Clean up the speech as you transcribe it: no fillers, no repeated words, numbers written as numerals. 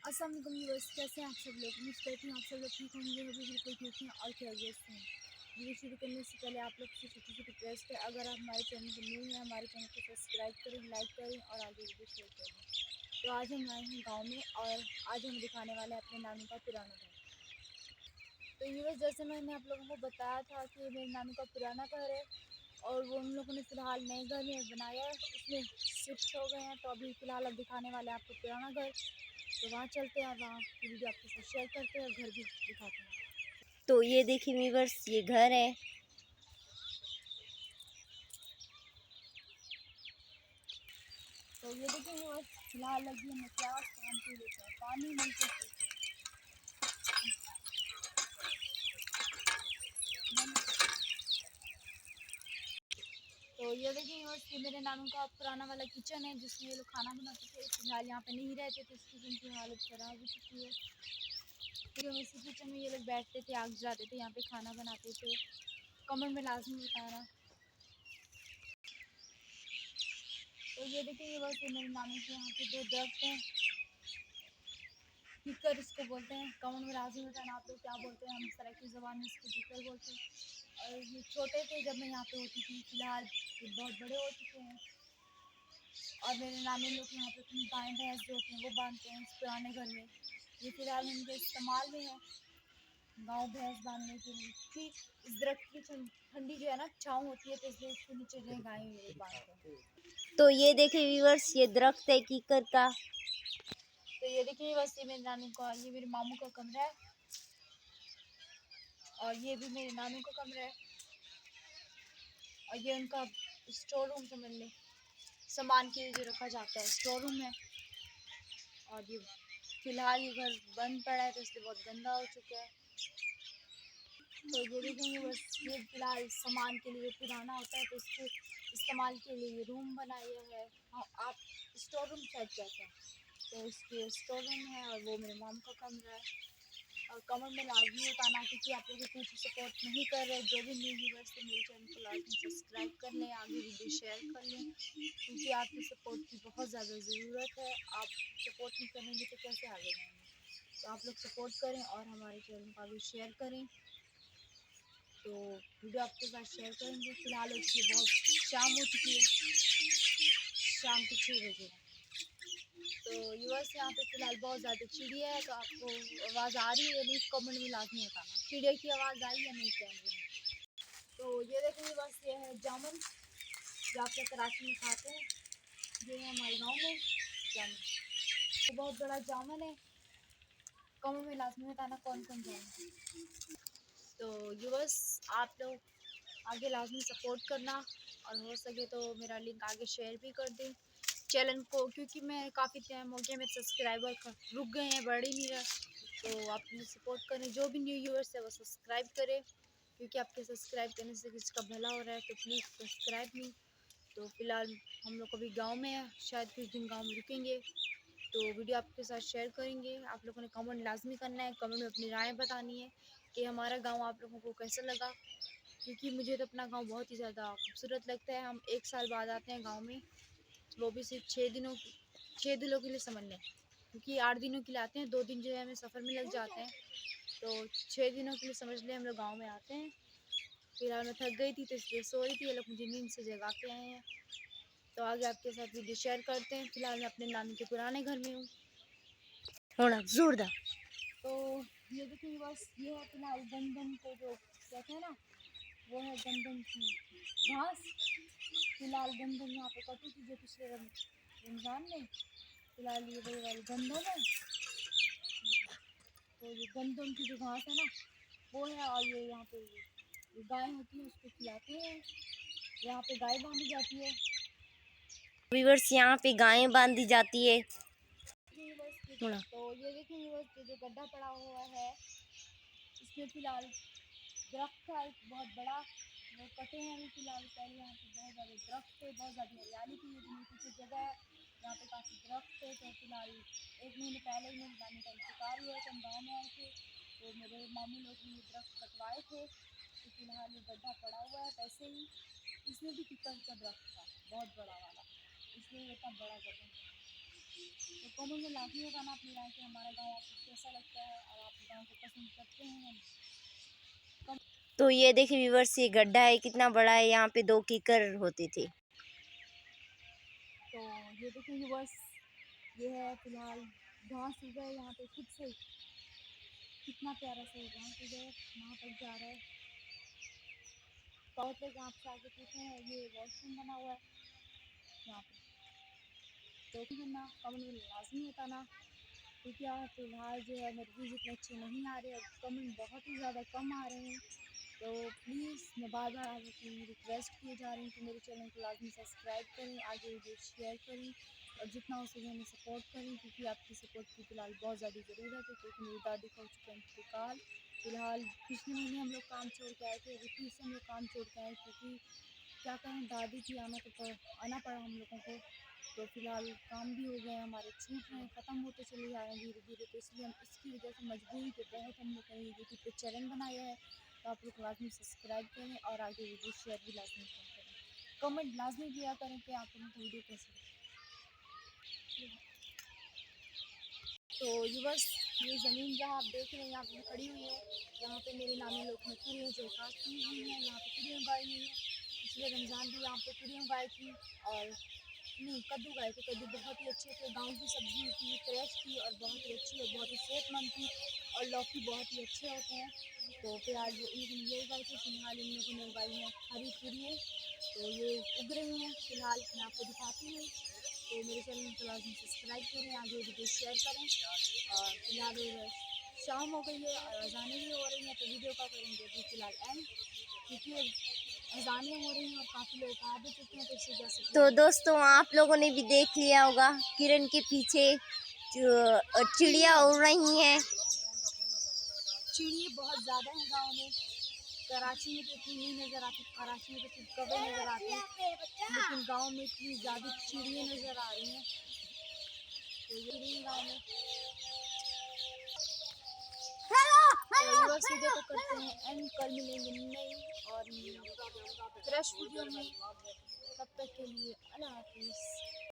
अस्सलाम वालेकुम व्यूअर्स, कैसे हैं आप सब लोग। उम्मीद करती हूँ आप सब लोग ठीक होंगे। अभी बिल्कुल ठीक हैं और खैरियत से हैं। वीडियो शुरू करने से पहले आप लोग से छोटी सी रिक्वेस्ट है, अगर आप हमारे चैनल पर न्यू हैं हमारे चैनल को सब्सक्राइब करें, लाइक करें और आगे वीडियो शेयर करें। तो आज हम आए हैं गाँव में और आज हम दिखाने वाले हैं अपने नानू का पुराना घर। तो व्यूअर्स, जैसे मैंने आप लोगों को बताया था कि मेरे नानू का पुराना घर है और वो उन लोगों ने फ़िलहाल नए घर में बनाया है, उसमें शिफ्ट हो गए हैं। तो अभी फ़िलहाल अब दिखाने वाले हैं आपको पुराना घर। तो वहाँ चलते हैं और वहाँ की वीडियो आपके साथ शेयर करते हैं और घर भी दिखाते हैं। तो ये देखिए व्यूअर्स, ये घर है। तो ये देखिए वो फिलहाल लगी है प्यास, काम पी लेते हैं, पानी नहीं पीते। तो ये देखिए ये मेरे नानू का पुराना वाला किचन है जिसमें ये लोग खाना बनाते थे। फिलहाल यहाँ पे नहीं रहते थे, इसकी किचन की हालत ख़राब हो चुकी है। फिर इसी किचन में ये लोग बैठते थे, आग जलाते थे, यहाँ पे खाना बनाते थे। कमर में लाजमी बताना। तो ये देखिए बस ये मेरे नानू के यहाँ पे 2 दरख्त हैं, किकर इसको बोलते हैं। कमर में लाजमी बताना आप लोग क्या बोलते हैं, हम सराइकी ज़बान में इसको किकर बोलते हैं। और ये छोटे थे जब मैं यहाँ पे होती थी, फिलहाल ये बहुत बड़े हो चुके हैं। और मेरे नानी लोग यहाँ पे अपनी गाय भैंस जो होती हैं वो बांधते हैं इस पुराने घर में। ये फिलहाल उनके इस्तेमाल में है, गाँव भैंस बांधने के लिए। फिर इस दरख्त की ठंडी जो है ना छाँव होती है, तो इसलिए इसके नीचे जो है गाय ये लोग बांधते हैं। तो ये देखिए व्यूअर्स, ये दरख्त है कीकर का। तो ये देखिए बस ये मेरे नानू का, ये मेरे मामू का कमरा है और ये भी मेरे नानू का कमरा है और ये उनका स्टोर रूम समझ लें, सामान के लिए जो रखा जाता है स्टोर रूम है। और ये फिलहाल ये घर बंद पड़ा है तो इसलिए बहुत गंदा हो चुका है। तो ये देखेंगे बस ये फिलहाल सामान के लिए पुराना होता है तो इसके इस्तेमाल के लिए ये रूम बनाया है। हाँ, आप स्टोर रूम शायद कहते हैं, तो इसके स्टोर रूम है और वो मेरे मॉम का कमरा है। और कमर में लाजमी बताना, क्योंकि आप लोग इतनी सपोर्ट नहीं कर रहे, जो भी न्यू व्यूअर्स तो मेरे चैनल को लाजमी सब्सक्राइब कर लें, आगे वीडियो शेयर कर लें, क्योंकि आपकी सपोर्ट की बहुत ज़्यादा ज़रूरत है। आप सपोर्ट नहीं करेंगे तो कैसे आगे जाएंगे। तो आप लोग सपोर्ट करें और हमारे चैनल को आगे शेयर करें। तो वीडियो आपके साथ शेयर करेंगे। फिलहाल हो चुकी है, बहुत शाम हो चुकी है, शाम के 6 बजे है। तो यूएस यहाँ पे फिलहाल बहुत ज़्यादा चिड़िया है, तो आपको आवाज़ आ रही है नहीं, कमेंट में लाजमी बताना चिड़िया की आवाज़ आई या नहीं कैमरे में। तो ये देखिए बस ये है जामुन जो आप लोग कराची में खाते हैं, ये है हमारे गाँव में जामुन। तो बहुत बड़ा जामुन है, कमेंट में लाजमी बताना कौन कौन जामुन। तो यूएस आप लोग आगे लाजमी सपोर्ट करना और हो सके तो मेरा लिंक आगे शेयर भी कर दें चैनल को, क्योंकि मैं काफ़ी टाइम हो गया, मेरे सब्सक्राइबर रुक गए हैं, बढ़ ही नहीं रहा। तो आप प्लीज़ सपोर्ट करें, जो भी न्यू यूवर्स है वो सब्सक्राइब करें, क्योंकि आपके सब्सक्राइब करने से किसी का भला हो रहा है। तो प्लीज़ सब्सक्राइब नहीं। तो फिलहाल हम लोग अभी गाँव में है, शायद कुछ दिन गाँव में रुकेंगे, तो वीडियो आपके साथ शेयर करेंगे। आप लोगों ने कमेंट लाजमी करना है, कमेंट में अपनी राय बतानी है कि हमारा गाँव आप लोगों को कैसा लगा, क्योंकि मुझे तो अपना गांव बहुत ही ज़्यादा खूबसूरत लगता है। हम 1 साल बाद आते हैं गांव में, वो भी सिर्फ 6 दिनों के लिए समझ लें, क्योंकि 8 दिनों के लिए आते हैं, 2 दिन जो है हमें सफ़र में लग जाते हैं। तो 6 दिनों के लिए समझ लें हम लोग गाँव में आते हैं। फिलहाल मैं थक गई थी तो इसलिए सो रही थी, ये लोग मुझे नींद से जगा के आए हैं। तो आगे आपके साथ वीडियो शेयर करते हैं। फिलहाल मैं अपने नानी के पुराने घर में हूँ। होना जोरदार। तो ये देखिए बस ये है फिलहाल गंदम को जो कहते हैं ना, वो है गंदम की घास। फिलहाल गंदम यहाँ पे कटी थी जो पिछले रमज़ान में। फिलहाल ये वही वाली गंदम है, तो ये गंदम की जो घास है ना वो है। और ये यहाँ पे ये गाय होती है उसको खिलाते हैं, यहाँ पे गाय बांधी जाती है। व्यूअर्स, यहाँ पे गायें बांधी जाती है। होना तो ये देखिए बस जो गड्ढा पड़ा हुआ है इसमें फिलहाल दरख्त था एक बहुत बड़ा, वो कटे हैं अभी फिलहाल। पहले यहाँ पे बहुत ज़्यादा दरख्त थे, बहुत ज़्यादा हरियाली थी, ये जो मेरे पीछे जगह है यहाँ पे काफ़ी दरख्त थे। तो फिलहाल 1 महीने पहले ही मेरे नानी का इंतकाल हुआ तो हम गाँव में आए थे, तो मेरे मामू लोग ने ये दरख्त कटवाए थे। तो फिलहाल ये गड्ढा पड़ा हुआ है वैसे ही, इसमें भी पीपल का दरख्त था बहुत बड़ा वाला, इसलिए ये इतना बड़ा गड्ढा। तो कमेंट में लाजमी बताना अपनी राय कि हमारा गाँव आपको कैसा लगता है और आप गाँव को पसंद करते हैं या नहीं। तो ये देखिए व्यूअर्स, ये गड्ढा है कितना बड़ा है, यहाँ पे 2 कीकर होती थी। तो ये देखिए व्यूअर्स, ये है फिलहाल घास उगा है यहाँ पे खुद से, कितना प्यारा सा ये घास उगा है, वहाँ तक जा रहा है। बहुत लोग आपसे आगे पूछे हैं, ये वॉशरूम बना हुआ है यहाँ पे, तो करना कमेंट में लाजमी बताना, क्योंकि यार फिलहाल जो है मेरे व्यूज़ इतने अच्छे नहीं आ रहे और कमेंट बहुत ही ज़्यादा कम आ रहे हैं। तो प्लीज़ मैं बार बार आपकी रिक्वेस्ट किए जा रही हूँ कि मेरे चैनल को लाजमी सब्सक्राइब करें, आगे वीडियो शेयर करें और जितना हो सके हमें सपोर्ट करें, क्योंकि आपकी सपोर्ट की फ़िलहाल बहुत ज़्यादा ज़रूरत है, क्योंकि मेरी दादी का हो चुका है इंतकाल। फ़िलहाल पिछले महीने हम लोग काम छोड़ के आए थे, अभी फिर से हम लोग काम छोड़ के आए, क्योंकि क्या करें दादी की आना पड़ा हम लोगों को। तो फ़िलहाल काम भी हो गए हैं हमारे, छूट रहे हैं, ख़त्म होते चले जा रहे हैं धीरे धीरे, तो इसलिए हम इसकी वजह से मजबूरी के तहत हम लोग ने यूट्यूब पे चैनल बनाया है। तो आप लोग लाजमी सब्सक्राइब करें और आगे वीडियो शेयर भी लाजमी करें, कमेंट लाजमी किया करें कि आप लोगों को वीडियो कैसी लगी। तो व्यूअर्स, ये ज़मीन जहाँ आप देख रहे हैं यहाँ पे मैं खड़ी हुई हूँ, यहाँ पे मेरे नानी लोग ने तुरियाँ जो काट की हुई हैं, यहाँ पे तुरियाँ उगाई हुई हैं। पिछले रमज़ान भी यहाँ पे तुरियाँ उगाई थी और नहीं कद्दू उगाए थे, कद्दू बहुत ही अच्छे थे, गाँव की सब्ज़ी थी, फ्रेश थी और बहुत ही अच्छी और बहुत ही सेहतमंद थी, और लौकी बहुत ही अच्छे होते हैं। तो फिलहाल इन लोगों ने ये उगाए थे, फिलहाल इन लोगों ने उगाई हैं हरी तुरियाँ, तो ये उग रही हैं फिलहाल, मैं आपको दिखाती हूँ। तो मेरे चैनल को लाजमी सब्सक्राइब करें, आगे वीडियो शेयर करें। और फिलहाल शाम हो गई है और अज़ानें भी हो रही हैं, तो वीडियो का करेंगे अभी फिलहाल एंड, क्योंकि अज़ानें हो रही हैं और काफ़ी लोग आ भी चुके हैं, तो इसी वजह से तो दोस्तों आप लोगों ने भी देख लिया होगा, किरण के पीछे चिड़िया उड़ रही हैं। चिड़िया बहुत ज़्यादा हैं गाँव में, कराची में तो इतनी नहीं नज़र आती, कराची में तो सिर्फ कौवे नज़र आते हैं, लेकिन गांव में इतनी ज़्यादा चिड़िया नज़र आ रही हैं। तो ये चिड़िया गाँव में, तो बस वीडियो को करते हैं एंड, कल मिलेंगे नई और फ्रेश वीडियो में, तब तक के लिए अल्लाह हाफिज़।